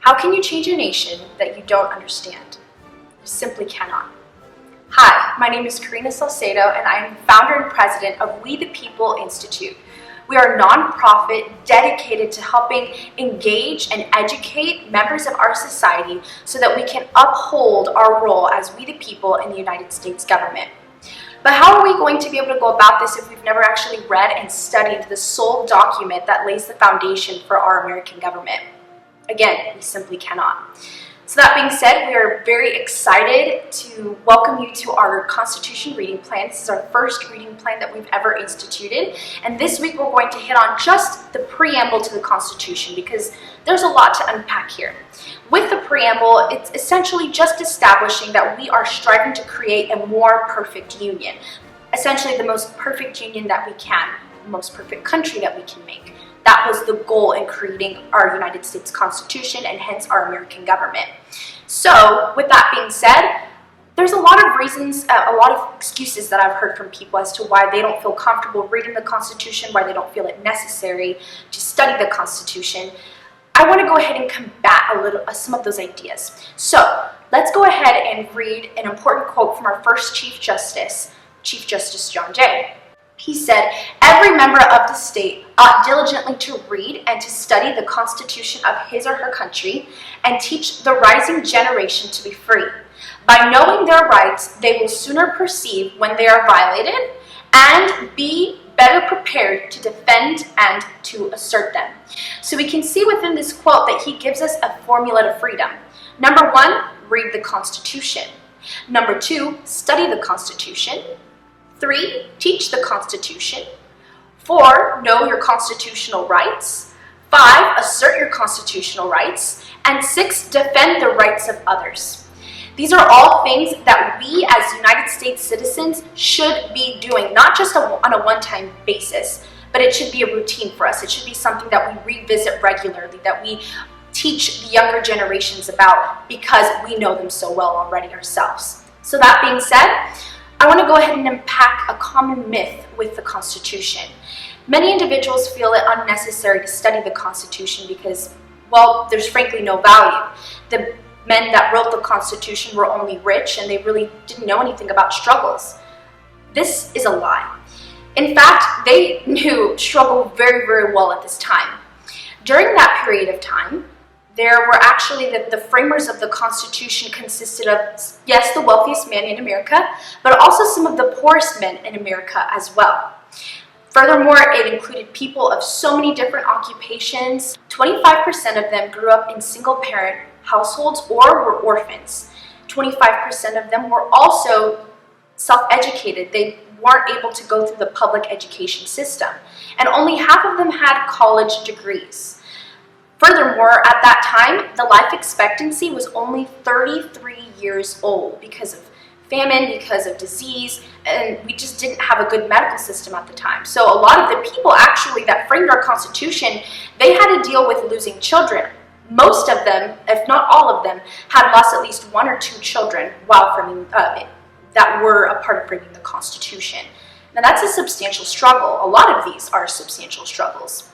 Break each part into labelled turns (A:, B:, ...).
A: How can you change a nation that you don't understand? You simply cannot. Hi, my name is Karina Salcedo, and I am founder and president of We the People Institute. We are a nonprofit dedicated to helping engage and educate members of our society so that we can uphold our role as we the people in the United States government. But how are we going to be able to go about this if we've never actually read and studied the sole document that lays the foundation for our American government? Again, we simply cannot. So that being said, we are very excited to welcome you to our Constitution reading plan. This is our first reading plan that we've ever instituted. And this week we're going to hit on just the preamble to the Constitution because there's a lot to unpack here. With the preamble, it's essentially just establishing that we are striving to create a more perfect union. Essentially the most perfect union that we can, the most perfect country that we can make. That was the goal in creating our United States Constitution and hence our American government. So with that being said, there's a lot of reasons, a lot of excuses that I've heard from people as to why they don't feel comfortable reading the Constitution, why they don't feel it necessary to study the Constitution. I want to go ahead and combat some of those ideas. So let's go ahead and read an important quote from our first Chief Justice John Jay. He said, "Every member of the state ought diligently to read and to study the Constitution of his or her country and teach the rising generation to be free. By knowing their rights, they will sooner perceive when they are violated and be better prepared to defend and to assert them." So we can see within this quote that he gives us a formula to freedom. Number one, read the Constitution. Number two, study the Constitution. 3, teach the Constitution. 4, know your constitutional rights. 5, assert your constitutional rights. And 6, defend the rights of others. These are all things that we as United States citizens should be doing, not just on a one-time basis, but it should be a routine for us. It should be something that we revisit regularly, that we teach the younger generations about because we know them so well already ourselves. So that being said, I want to go ahead and unpack a common myth with the Constitution. Many individuals feel it unnecessary to study the Constitution because, well, there's frankly no value. The men that wrote the Constitution were only rich and they really didn't know anything about struggles. This is a lie. In fact, they knew struggle very, very well at this time. During that period of time, there were actually the framers of the Constitution consisted of, yes, the wealthiest man in America, but also some of the poorest men in America as well. Furthermore, it included people of so many different occupations. 25% of them grew up in single-parent households or were orphans. 25% of them were also self-educated. They weren't able to go through the public education system. And only half of them had college degrees. Furthermore, at that time, the life expectancy was only 33 years old because of famine, because of disease, and we just didn't have a good medical system at the time. So a lot of the people actually that framed our Constitution, they had to deal with losing children. Most of them, if not all of them, had lost at least 1 or 2 children while framing, that were a part of framing the Constitution. Now that's a substantial struggle. A lot of these are substantial struggles.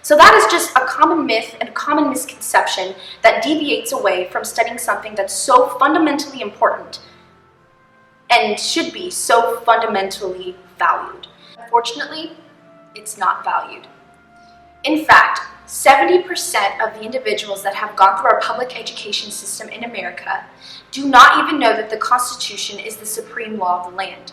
A: So that is just a common myth and a common misconception that deviates away from studying something that's so fundamentally important and should be so fundamentally valued. Unfortunately, it's not valued. In fact, 70% of the individuals that have gone through our public education system in America do not even know that the Constitution is the supreme law of the land.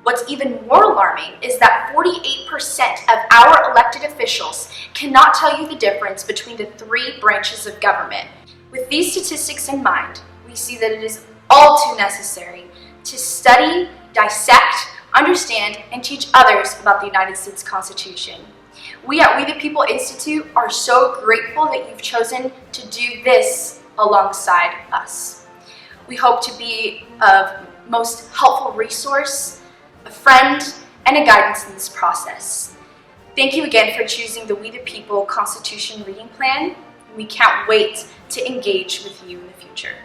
A: What's even more alarming is that 48% of our elected officials cannot tell you the difference between the 3 branches of government. With these statistics in mind, we see that it is all too necessary to study, dissect, understand, and teach others about the United States Constitution. We at We the People Institute are so grateful that you've chosen to do this alongside us. We hope to be a most helpful resource, a friend, and a guidance in this process. Thank you again for choosing the We the People Constitution reading plan. We can't wait to engage with you in the future.